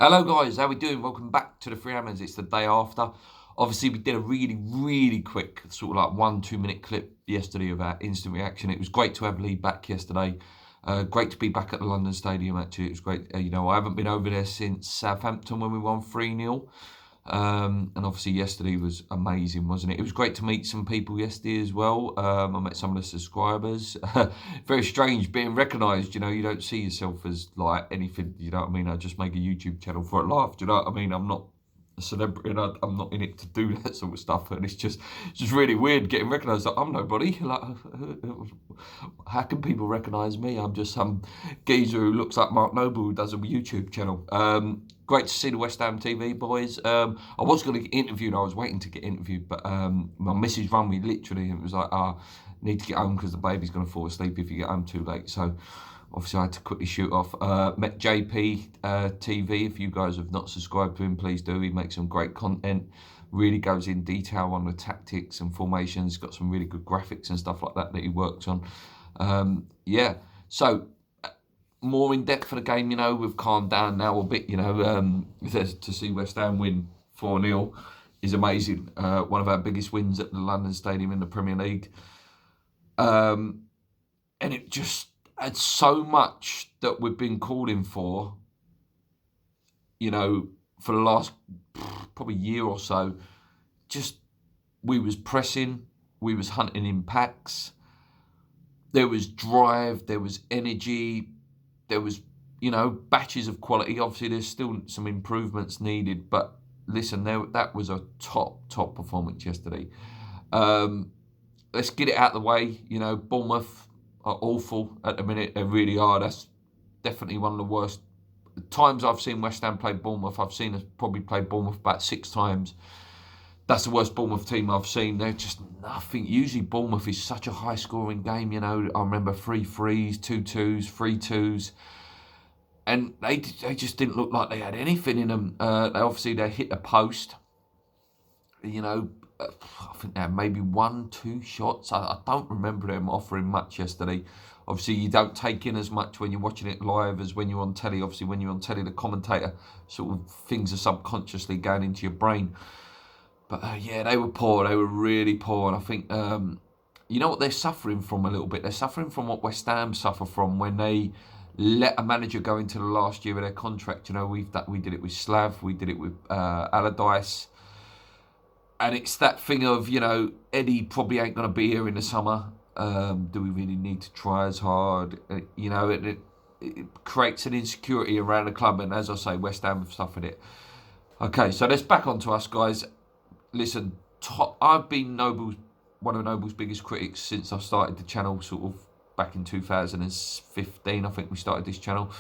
Hello guys, how we doing? Welcome back to the Free Hammers. It's the day after. Obviously, we did a really quick, sort of like 1-2 minute clip yesterday of our instant reaction. It was great to have Lee back yesterday. Great to be back at the London Stadium, actually. It was great. I haven't been over there since Southampton when we won 3-0. And obviously yesterday was amazing, wasn't it? It was great to meet some people yesterday as well. I met some of the subscribers. Very strange being recognised, you don't see yourself as like anything, you know what I mean? I just make a YouTube channel for a laugh, do you know what I mean? I'm not a celebrity and I'm not in it to do that sort of stuff, and it's just really weird getting recognised. Like, I'm nobody. Like, how can people recognise me? I'm just some geezer who looks like Mark Noble who does a YouTube channel. Great to see the West Ham TV boys. I was going to get interviewed. I was waiting to get interviewed, but my missus rang me literally and it was like, need to get home because the baby's going to fall asleep if you get home too late. So obviously I had to quickly shoot off. Met JP TV. If you guys have not subscribed to him, please do. He makes some great content. Really goes in detail on the tactics and formations. Got some really good graphics and stuff like that he works on. Yeah. So more in depth for the game, we've calmed down now a bit, to see West Ham win 4-0 is amazing. One of our biggest wins at the London Stadium in the Premier League. And it just had so much that we've been calling for, for the last probably year or so. Just, we was pressing, we was hunting in packs. There was drive, there was energy, there was, batches of quality. Obviously, there's still some improvements needed, but listen, that was a top performance yesterday. Let's get it out of the way. Bournemouth are awful at the minute. They really are. That's definitely one of the worst times I've seen West Ham play Bournemouth. I've seen us probably play Bournemouth about 6 times. That's the worst Bournemouth team I've seen. They're just nothing. Usually Bournemouth is such a high-scoring game, I remember 3-3s, 2-2s, 3-2s. And they just didn't look like they had anything in them. They hit the post. I think they had maybe 1-2 shots. I don't remember them offering much yesterday. Obviously, you don't take in as much when you're watching it live as when you're on telly. Obviously, when you're on telly, the commentator, sort of things are subconsciously going into your brain. But yeah, they were poor. They were really poor. And I think, you know what they're suffering from a little bit? They're suffering from what West Ham suffer from when they let a manager go into the last year of their contract. We did it with Slav. We did it with Allardyce. And it's that thing of, Eddie probably ain't going to be here in the summer. Do we really need to try as hard? It creates an insecurity around the club. And as I say, West Ham have suffered it. Okay, so let's back on to us, guys. Listen, I've been one of Noble's biggest critics since I started the channel, sort of back in 2015. I think we started this channel.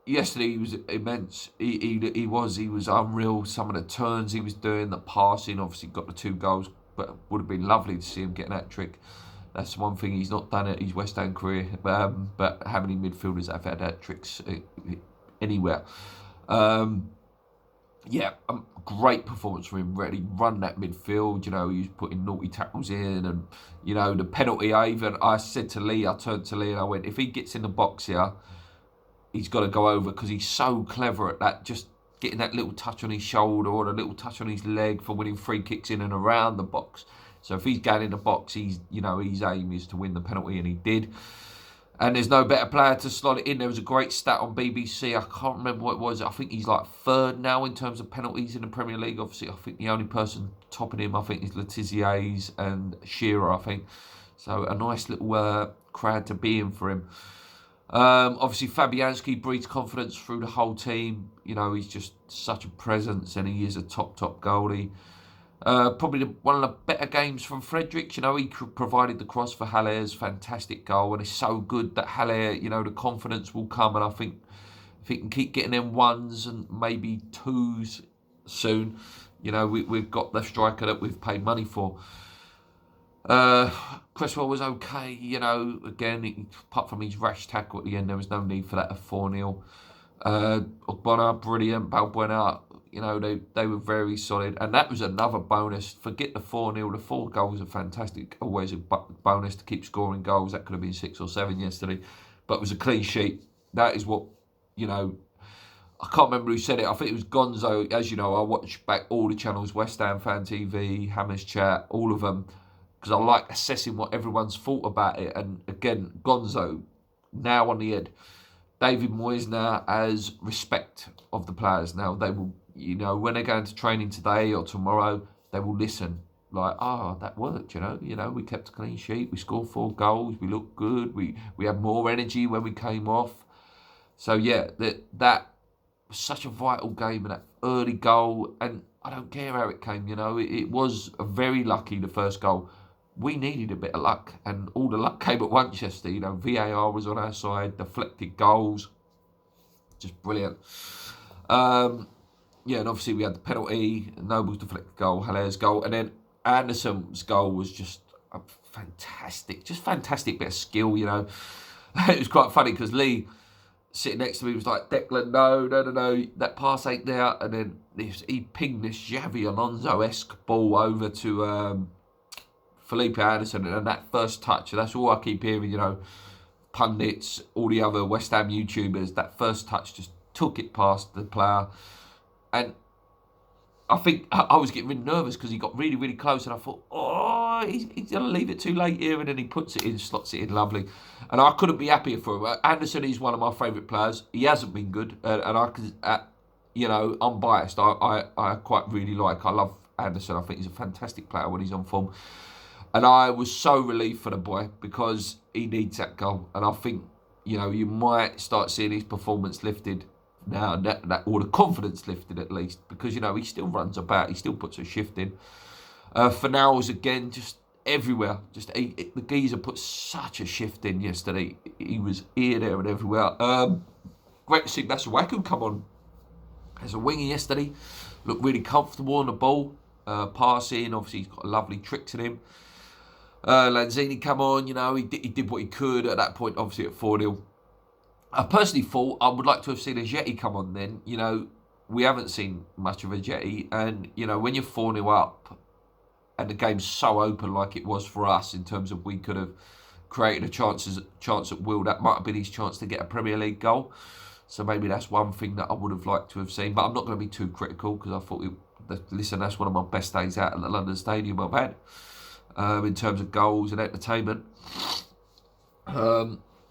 Yesterday he was immense. He was unreal. Some of the turns he was doing, the passing. Obviously got the 2 goals, but it would have been lovely to see him get an hat-trick. That's one thing he's not done at his West Ham career. But how many midfielders have had hat-tricks anywhere? Yeah, great performance from him. Really run that midfield. He was putting naughty tackles in, and the penalty. I said to Lee, I turned to Lee and I went, if he gets in the box here, he's got to go over, because he's so clever at that. Just getting that little touch on his shoulder or a little touch on his leg for winning free kicks in and around the box. So if he's going in the box, his aim is to win the penalty, and he did. And there's no better player to slot it in. There was a great stat on BBC. I can't remember what it was. I think he's like 3rd now in terms of penalties in the Premier League. Obviously, I think the only person topping him, is Letizier's and Shearer, I think. So a nice little crowd to be in for him. Obviously, Fabianski breeds confidence through the whole team. He's just such a presence, and he is a top goalie. Probably one of the better games from Fredericks. He provided the cross for Haller's fantastic goal, and it's so good that Haller, the confidence will come, and I think if he can keep getting them 1s and maybe 2s soon, we've got the striker that we've paid money for. Cresswell was okay, again, apart from his rash tackle at the end, there was no need for that at 4-0. Ogbonna, brilliant. Balbuena, they were very solid. And that was another bonus. Forget the 4-0. The 4 goals are fantastic. Always a bonus to keep scoring goals. That could have been 6 or 7 yesterday. But it was a clean sheet. That is what, I can't remember who said it. I think it was Gonzo. As you know, I watch back all the channels, West Ham Fan TV, Hammers Chat, all of them, because I like assessing what everyone's thought about it. And again, Gonzo, now on the head. David Moyes now has respect of the players. Now they will, when they go into training today or tomorrow, they will listen. Like, that worked, we kept a clean sheet, we scored 4 goals, we looked good, we had more energy when we came off. So yeah, that was such a vital game, and that early goal, and I don't care how it came, it was very lucky, the first goal. We needed a bit of luck, and all the luck came at once yesterday. VAR was on our side, deflected goals, just brilliant. Yeah, and obviously we had the penalty, Noble's deflected goal, Haller's goal, and then Anderson's goal was just a fantastic bit of skill, It was quite funny because Lee, sitting next to me, was like, Declan, no, that pass ain't there. And then he pinged this Xavi Alonso-esque ball over to Felipe Anderson, and that first touch, and that's all I keep hearing, pundits, all the other West Ham YouTubers, that first touch just took it past the player. And I think I was getting really nervous because he got really, really close, and I thought, he's going to leave it too late here, and then he puts it in, slots it in lovely. And I couldn't be happier for him. Anderson is one of my favourite players. He hasn't been good, and I can, I'm biased. I quite really I love Anderson. I think he's a fantastic player when he's on form. And I was so relieved for the boy because he needs that goal. And I think, you might start seeing his performance lifted now, or the confidence lifted at least, because he still runs about, he still puts a shift in. Fornals again, just everywhere. The geezer put such a shift in yesterday. He was here, there, and everywhere. Great to see Masuaku come on as a winger yesterday. Looked really comfortable on the ball, passing. Obviously, he's got lovely tricks in him. Lanzini come on, he did what he could at that point. Obviously at 4-0. I personally thought I would like to have seen a Jetty come on then. We haven't seen much of a Jetty. And, when you're 4-0 up and the game's so open like it was for us in terms of we could have created a chance at will, that might have been his chance to get a Premier League goal. So maybe that's one thing that I would have liked to have seen. But I'm not going to be too critical because I thought, listen, that's one of my best days out at the London Stadium I've had in terms of goals and entertainment.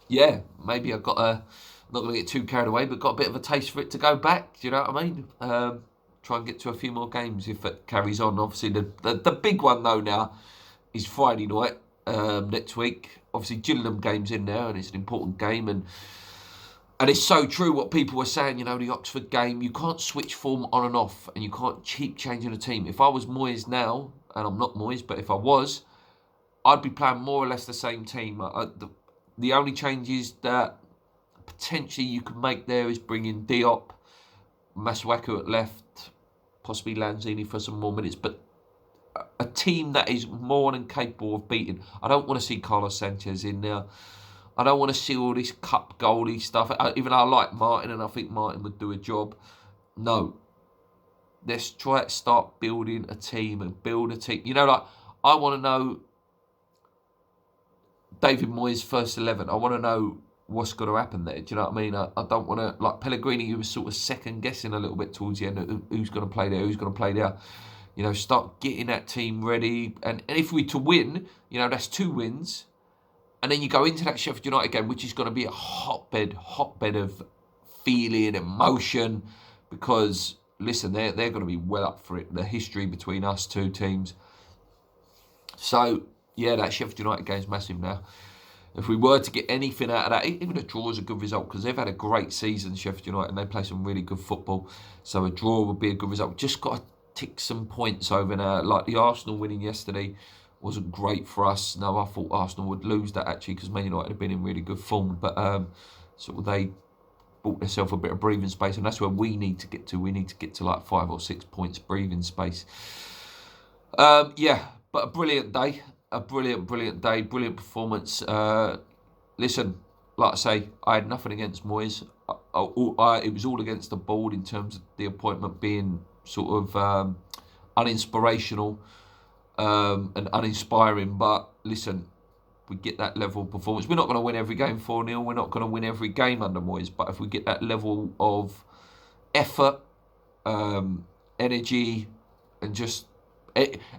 Yeah, maybe I'm not going to get too carried away, but got a bit of a taste for it to go back. Do you know what I mean? Try and get to a few more games if it carries on. Obviously, the big one though now is Friday night next week. Obviously, Gillingham game's in there, and it's an important game. And it's so true what people were saying. The Oxford game, you can't switch form on and off, and you can't keep changing the team. If I was Moyes now, and I'm not Moyes, but if I was, I'd be playing more or less the same team. The only changes that potentially you could make there is bring in Diop, Masuaku at left, possibly Lanzini for some more minutes, but a team that is more than capable of beating. I don't want to see Carlos Sanchez in there. I don't want to see all this cup goalie stuff. Even though I like Martin and I think Martin would do a job. No. Let's try to start building a team and build a team. I want to know David Moyes' first 11. I want to know what's going to happen there. Do you know what I mean? I don't want to, like Pellegrini, who was sort of second guessing a little bit towards the end, who's going to play there, who's going to play there. Start getting that team ready. And if we to win, that's 2 wins. And then you go into that Sheffield United game, which is going to be a hotbed of feeling, emotion, because, listen, they're going to be well up for it. The history between us two teams. So, yeah, that Sheffield United game's massive now. If we were to get anything out of that, even a draw is a good result because they've had a great season, Sheffield United, and they play some really good football. So a draw would be a good result. Just got to tick some points over now. Like the Arsenal winning yesterday wasn't great for us. No, I thought Arsenal would lose that actually because Man United have been in really good form. But sort of they bought themselves a bit of breathing space, and that's where we need to get to. We need to get to like 5 or 6 points breathing space. Yeah, but a brilliant day. A brilliant day, brilliant performance. Listen, like I say, I had nothing against Moyes. It was all against the board in terms of the appointment being sort of uninspirational and uninspiring. But listen, we get that level of performance. We're not going to win every game 4-0. We're not going to win every game under Moyes. But if we get that level of effort, energy, and just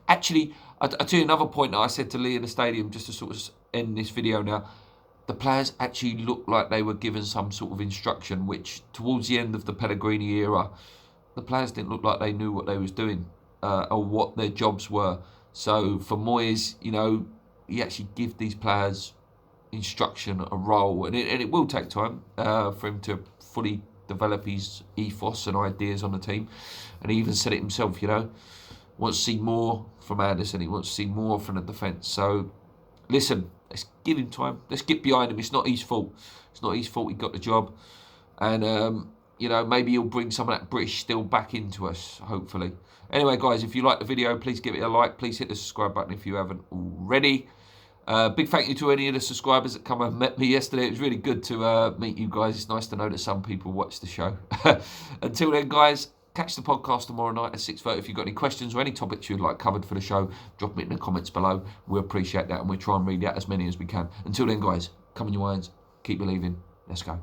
actually, I'll tell you another point that I said to Lee in the stadium, just to sort of end this video now. The players actually looked like they were given some sort of instruction, which towards the end of the Pellegrini era, the players didn't look like they knew what they was doing or what their jobs were. So for Moyes, you know, he actually give these players instruction, a role, and it will take time for him to fully develop his ethos and ideas on the team. And he even said it himself, you know, wants to see more from Anderson, he wants to see more from the defence. So listen, let's give him time, let's get behind him. It's not his fault, it's not his fault he got the job. And you know, maybe he'll bring some of that British steel back into us, hopefully. Anyway, guys, if you like the video, please give it a like. Please hit the subscribe button if you haven't already. Big thank you to any of the subscribers that come and met me yesterday. It was really good to meet you guys. It's nice to know that some people watch the show. Until then, guys, catch the podcast tomorrow night at 6:30. If you've got any questions or any topics you'd like covered for the show, drop it in the comments below. We appreciate that, and we'll try and read out as many as we can. Until then, guys, come on your irons, keep believing. Let's go.